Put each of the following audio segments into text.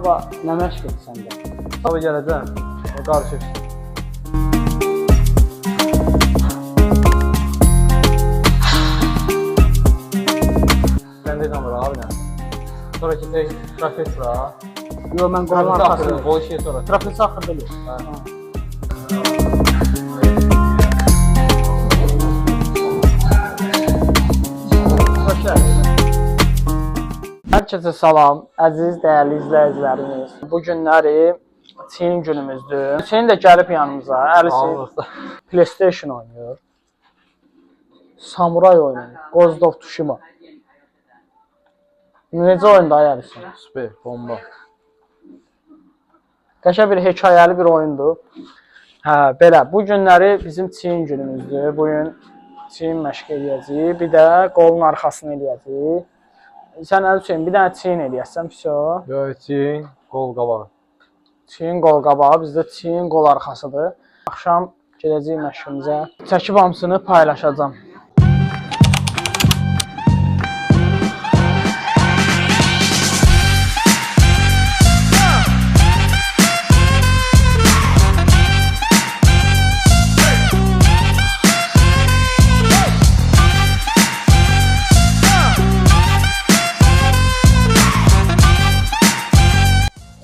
sabah nə məşq etsən də? Sabah gələcəm, o qarışıq. Sən deyəcəm var abi nə? Sonra keçək professora. Yox, mən qolun arxasını. O işi sonra. Professor axırda yox. Hər kəsə salam, əziz, dəyərli izləyicilərimiz. Bu günləri Çin günümüzdür. Çin də gəlib yanımıza. Əlisi PlayStation oynayır. Samuray oynayır. Ghost of Tsushima. Necə oyunda ayarırsın? Süper, bomba. Qəşəng bir hekayəli bir oyundur. Hə, belə. Bu günləri bizim Çin günümüzdür. Bugün Çin məşq eləyəcəyik. Bir də qolun arxasını eləyəcəyik. Sən əl üçün bir dənə Çin eləyəsən, pişo. Yox, Çin, qol qabağı. Çin qol qabağı, bizdə Çin qol arxasıdır. Axşam gedəcəyik məşqimizə. Çəkib hamısını paylaşacağam.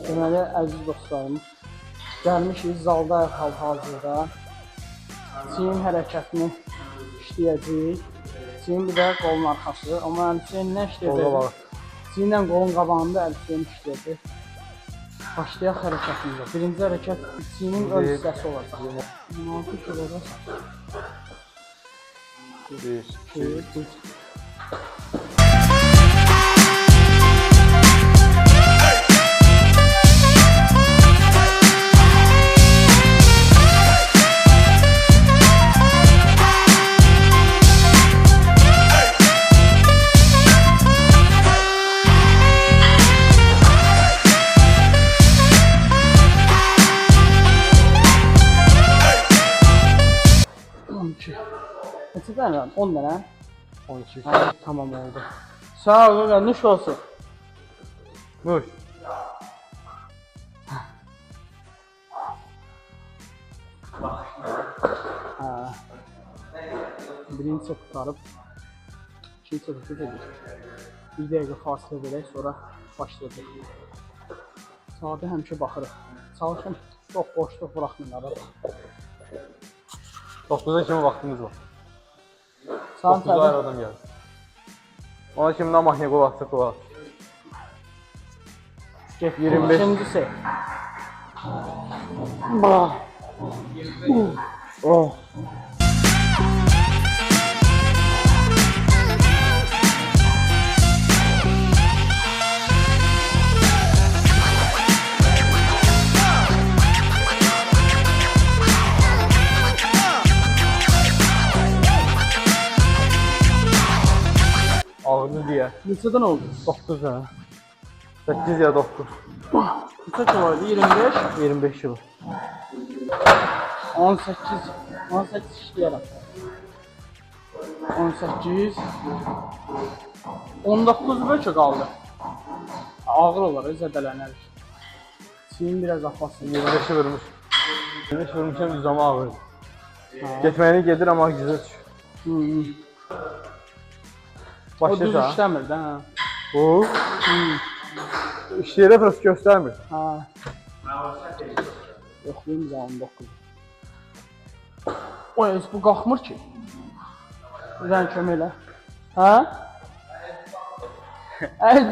Deməli, əziz dostlarım, gəlmişik zalda hal-hazırda. Çin hərəkətini işləyəcəyik. Çin bir də qolun arxası. Amma Çin nə işləyəcək? Çinlə qolun qabağında əlçini işləyəcək. Başlayaq hərəkətimizə. Birinci hərəkət Çinin ön hissəsi olacaq. 16 kiloda. 1, 2, Neçə dənə? 10 dənə? 12. Tamam oldu. Sağ ol, nuş olsun. Nuş. Birinci tutarıb, ikinci tutarıb. Bir dəqiqə fasilə verək, sonra başlayacaq. Sadə həmişə baxırıq. Çalışın, çox boşluq buraxmırlar. 9-a kimi vaxtımız var. Saat 9-a ayrı adam gəlir. Ona kimdən mahnıya qol atacaq, qol at. 25. İkincisi. Oh. Ağırlı deyə. Neçədən oldu? 9 dənə. 8 ya 9. Neçə kiloydu? 25? 25 kilo. 18. 18 işləyərəm. 18. 19 bölçə qaldı. Ağır olar, zədələnərik. Çiyin biraz afasın. 25'i vurmuş. 25 vurmuşam, düzama ağır. Getməyini gedir, amma güzel düşür. O düz Başlayacaq. işləmir də, hə. Bu işləyərə biraz göstərmir. Hə. Yoxlayım bizə 19. O, bu qalxmır ki. Bir dənə kömək elə. Hə?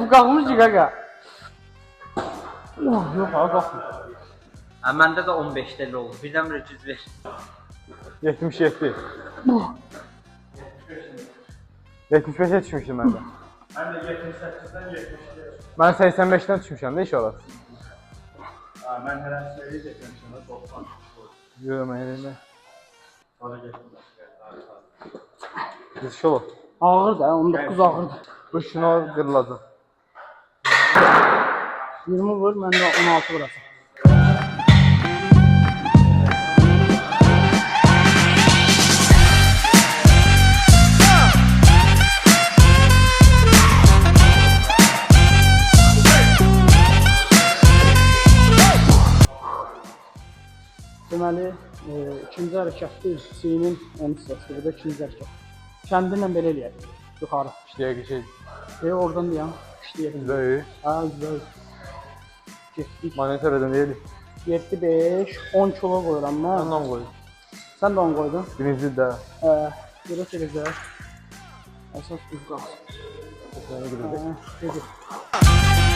Bu qalxmır ki, qaqa. Yox, ha, qalxmır. Məndə də 15 dəli oldu. Birdən bir cüz ver. 77. 75'e düşmüşdüm mən də. Mən də 78-dən 72-yə. Mən 85'dən düşmüşəm də iş olar. Mən hər şeyi çəkmişəm, 90. Yox, mən elə. Sonra getdim. Biz şolo. Ağır da, 19 ağırdır. Bu şunu qırılacaq. 20 vur, mən də 16 vuracaq. Deməli, ikinci hərəkətdir, çiyinin ön hissəsi, bu da ikinci hərəkət. Kəndinlə belə eləyək, yuxarı. İşləyək şey. Oradan deyəm, işləyək. Böyük. Hə, güzel. Getdik. Monitördən deyil. 7-5, 10 kilo qoyuram mən. Ondan qoy. Sən də 10 qoydun. Birinci də. Görə çəkəcək. Əsas düz qalsın. Səni görəcək. Gedir.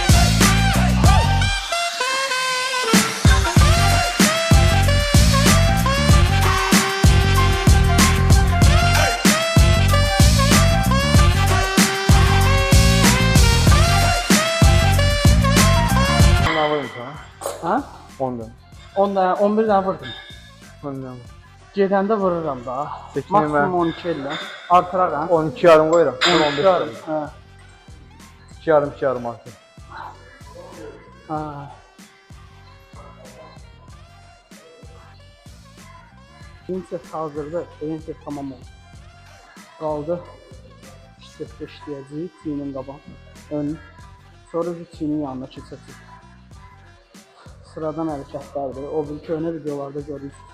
Ondan vurmuş ha. Hə? Ondan. 10 dənə, 11 dənə vurdum. Ondan. Gedəndə vururam da. Çəkini Maksimum mən- 12 ilə. Artıraram. 12 yarım qoyuram. 15 yarım. yarım. Hə. 2 yarım, 2 yarım artıq. Hə. Birinci set hazırdır. Birinci set tamam oldu. Qaldı. İşte işləyəcəyik. Çiyinin qabaq. Ön. Sonra bir çiyinin yanına keçəcək. Sıradan hərəkətlərdir. O bir köhnə videolarda görürsünüz.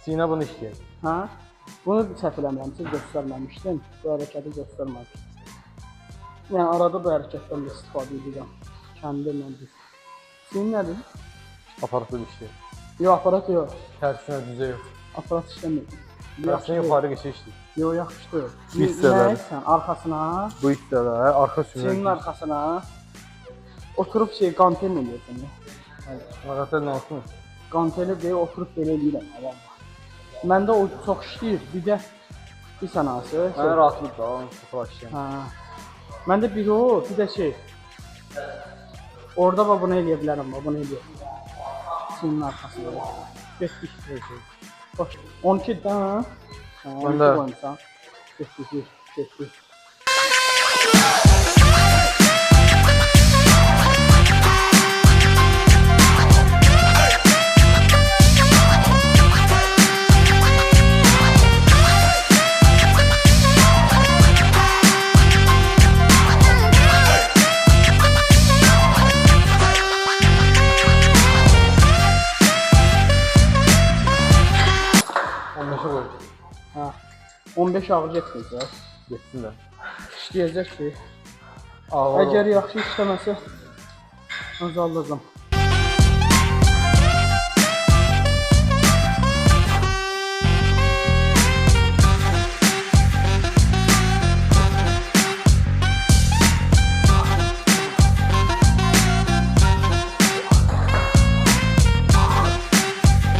Çiynə bunu işləyək. Hə? Bunu səhv eləmirəmsiz göstərməmişdim. Bu hərəkəti göstərmədim. Yəni arada bu hərəkətdən də istifadə edirəm. Kəndimlə düz. Çiyin nədir? Aparatla işləyək. Yox, aparat yox. Tərsinə düzə yox. Aparat işləmir. Tərsinə yuxarı keçə işləyək. Yox, yaxşıdır. Bu hissələri. Nə sən arxasına, Bu hissələr, arxa çiyinin sümük. arxasına oturub qantellə eləyirsən. Ağatlar nə olsun? Qanteli deyə oturub belə eləyirəm. Məndə o çox işləyir. Bir sənası. Mənə rahatlıq da, onu sıfır işləyəm. Hə. Məndə biri o, bir də orada bax bunu eləyə bilərəm, bax bunu eləyə. Çiyinin arxasına. Getdik. Bax, 12 dən. Məndə. Getdik. Hə. 15 ağır getməyəcək. Getsin də. İşləyəcək ki. Ağır. Əgər yaxşı işləməsə azaldacam.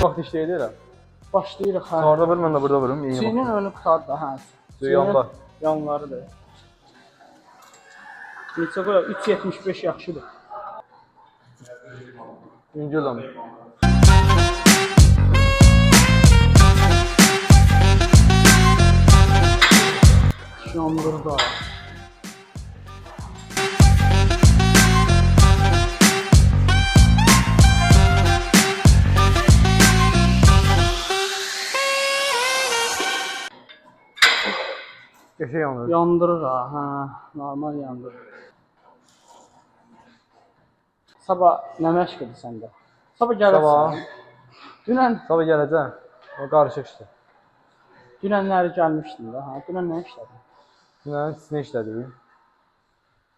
Vaxt işləyəcəklər. Başlayırıq hə. Orada vur, mən də burada vurum. İyi Çiyinin bax. önü qutardı da hə. Yanlar. Yanlarıdır. Neçə qoyaq? 3.75 yaxşıdır. Birinci adam. Yanları da. Qəşəng yanır. Yandırır ha, hə, normal yandırır. Sabah nə məşq edir səndə? Sabah gələrsən. Dünən, Sabah gələcəm. O qarışıq işdir. dünənləri gəlmişdin də, hə? Dünən nə işlədin? Dünən sinə işlədik.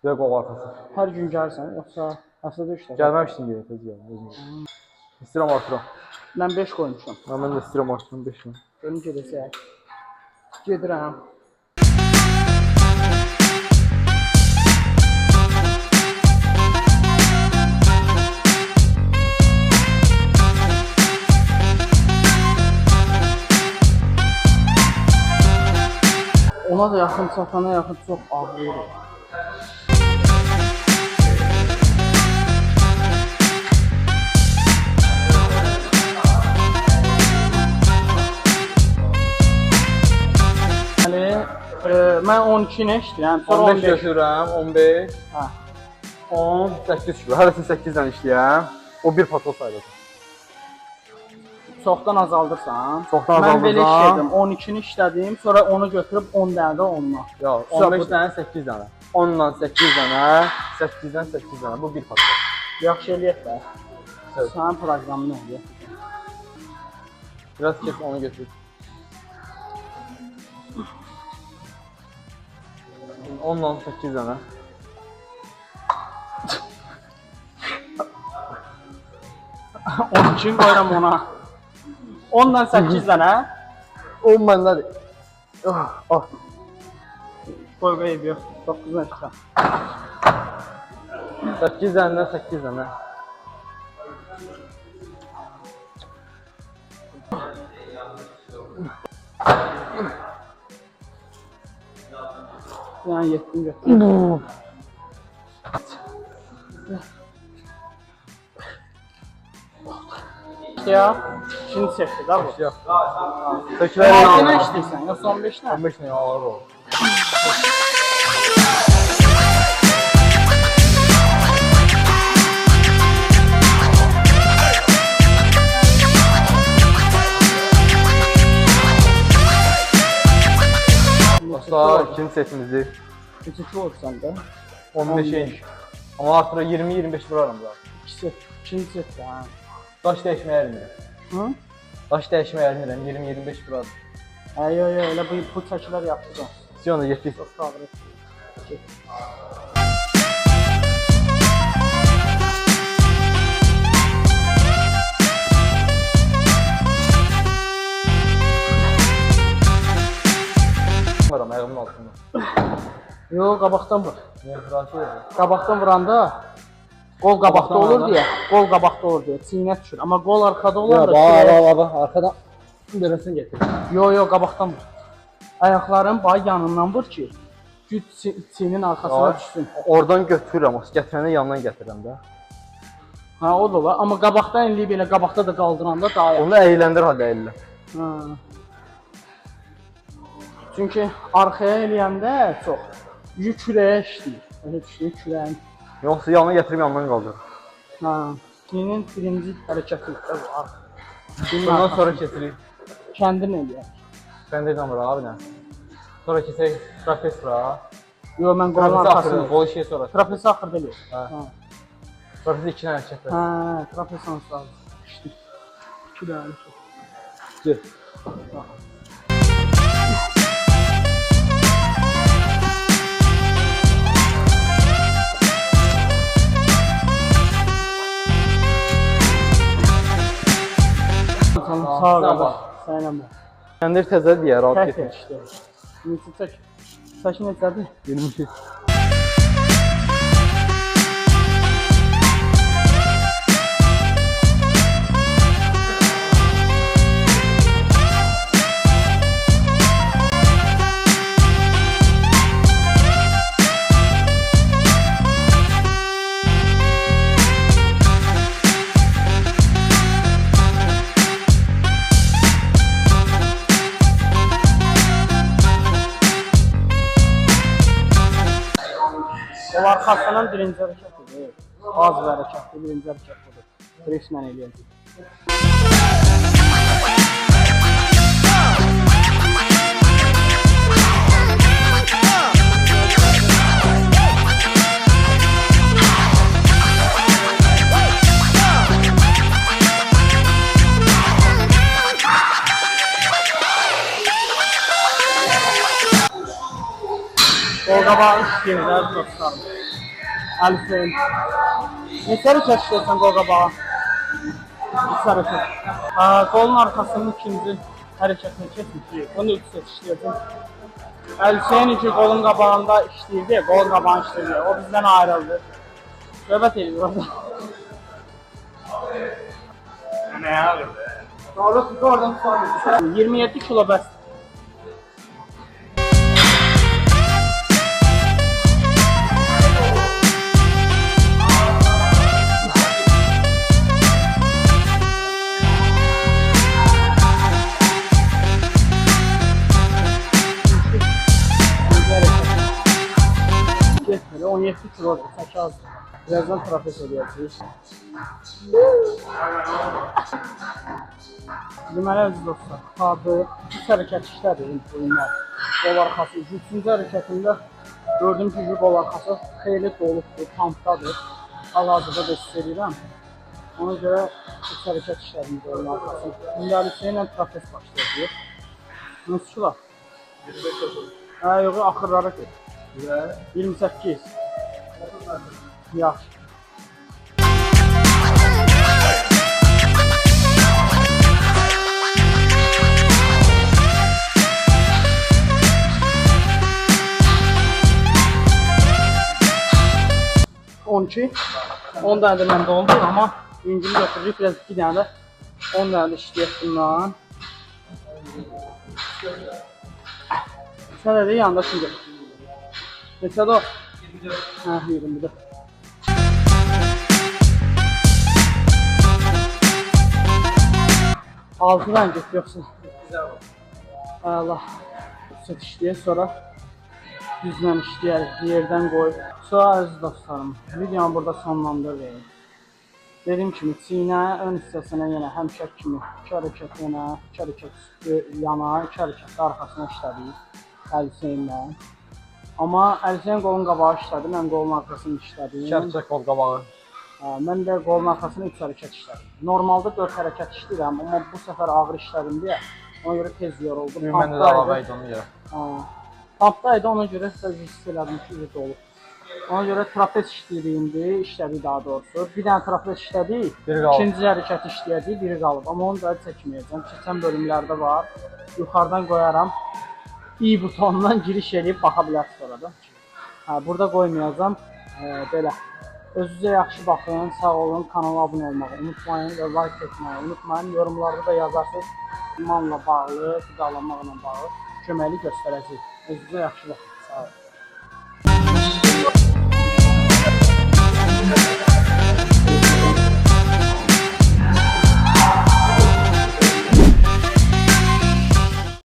Bir də qol arxası. Hər gün gəlirsən, yoxsa həftədə işlədin? Gəlməmişdim deyə tez gəldim. Özüm. İstəyirəm artıram. Mən 5 qoymuşam. Mən də istəyirəm artıram 5 min. Görün gedəcək. Gedirəm. Ona da yaxın çatana yaxın çox ağrıyır. Mən 12 nə işləyirəm? 15 götürürəm, 15, Hə. 10, 8 kilo. Hərəsini 8 dənə işləyəm. O bir patol sayılır. Çoxdan azaldırsan. Çoxdan Mən belə azaldırsan. işlədim. 12-ni işlədim, sonra onu götürüb 10 dənə də onunla. Yox, 15 dənə, 8 dənə. 10-dan 8 dənə, 8-dən 8 dənə. Bu bir patol. Yaxşı eləyək də. götür. Sənin proqramın nədir? Biraz kes onu götür. 10'dan 8 dənə. Onun üçün qoyuram ona. 10-dan 8 dənə. 10 məndədir. Ah. Qoy qoy yox. 9-dan çıxar. 8 dənədən 8 dənə. Yəni 7-ni götür. Ya, şimdi seçdi da bu. Yox. 6 Tökülər nə işləyirsən? Yoxsa 15 nə? 15 nə alır o. Dostlar, ikinci setimizdir. 2 olur səndə. 15'e inç. Ama artıra 20-25 vurarım da. İkinci set ha. Daş dəyişməyə erinirəm. Hı? Daş dəyişməyə erinirəm, 20-25 vurarım. Yo, elə bu çəkilər yapacağım. Siyona getdik. Çox sağ ol. Varam ayağımın altında. Yo, qabaqdan vur. Niyə bırakır? Qabaqdan vuranda qol qabaqda olur deyə, qol qabaqda olur deyə çiynə düşür. Amma qol arxada olanda Bax, arxadan dərəsini getir. Yo, qabaqdan vur. Ayaqların yanından vur ki, güc çiynin arxasına düşsün. Oradan götürürəm, gətirəndə yandan gətirirəm də. Ha, o da var. Amma qabaqdan eləyib elə qabaqda da qaldıranda daha yaxşı. Onu əyləndir halda əllə. Ha. Çünki arxaya eləyəndə çox yük kürəyə işləyir. Elə düşdü kürəyin. Yoxsa yanına gətirib yandan qaldırır. Ha. Çiynin birinci hərəkəti bu arxa. Bundan sonra kesirik. Kəndin eləyər. Bəndə inanmır abi nə? Sonra kesək trapez vura. Yo, mən qolun Trapezi axırda, arxasını. qol işiyə sonra. Trapezi axırda eləyir. Hə. Trapezi 2 dənə hərəkət var. Ha, trapez sansı lazım. İşte. Kürəyin. Gel. Sağ ol qardaş. Sənəm. Kəndir təzə deyə rahat Çək getir. işte. Neçə çək. Saçın neçədir? 22. Qol arxasının birinci hərəkətidir. Az bir hərəkətdir, birinci hərəkət budur. Preslə eləyəcək. Qol qabağı işləyirlər dostlarım. Əlifin. Neçə hərəkət işləyirsən qol qabağı? 3 hərəkət. Qolun arxasının ikinci hərəkətini keçmişik. Bunu 3 set işləyəcəm. Əlifin ki qolun qabağında işləyirdi, qolun qabağını işləyirdi. O bizdən ayrıldı. Söhbət edir orada. Ne abi? Doğru tut oradan tutar. 27 kilo bəs. Getmeli 17 kilo çək az. Birazdan trapez eləyəcəyik. Deməli əziz dostlar, tadı 2 hərəkət işlədir bunlar. Qol arxası. 3-cü hərəkətində gördüm ki, qol arxası xeyli dolubdur, tampdadır. Hal-hazırda da hiss edirəm. Ona görə üç hərəkət işlədim qolun arxasını. İndi Alisə ilə trapez başlayacaq. Nasıl var? 25 olsun. Hə, yox, axırlara ki. 28. Yaxşı. On iki. 10 dənə də məndə oldu, amma İngiliz götürürük, biraz 2 dənə də 10 dənə də işləyək bundan. Sən də yanında şimdi. Neçədə o? 24. Hə, 24. Altıdan get yoxsa. Allah. Sıt işləyək, sonra düzlə işləyərik, yerdən qoyub. Sonra əziz dostlarım, videonu burada sonlandırırıq. Dediyim kimi, çiynə ön hissəsinə yenə həmişə kimi 2 hərəkət yenə, 2 hərəkət üstü yana, 2 hərəkət arxasına işlədik Əliseynlə. Amma Əliseyn qolun qabağı işlədi, mən qolun arxasını işlədim. 2 hərəkət qol qabağı. Mən də qolun arxasını 3 hərəkət işlədim. Normalda 4 hərəkət işləyirəm, amma bu səfər ağır işlədim deyə ona görə tez yoruldum. Məndə də əlavə idi onu görə. Kampdaydı, ona görə hiss elədim ki, üzü olub. Ona görə trapez işləyirik indi, işlədik daha doğrusu. Bir dənə trapez işlədik, ikinci hərəkət işləyəcək, biri qalıb. Amma onu da çəkməyəcəm. Keçən bölümlərdə var. Yuxarıdan qoyaram. I butonundan giriş edib baxa bilərsiniz orada. Burada qoymayacağam. Belə. Özünüzə yaxşı baxın, sağ olun, kanala abunə olmağı unutmayın və like etməyi unutmayın. Yorumlarda da yazarsınız. İmanla bağlı, qidalanmaqla bağlı köməkli göstərəcək. Özünüzə yaxşı baxın. Sağ olun.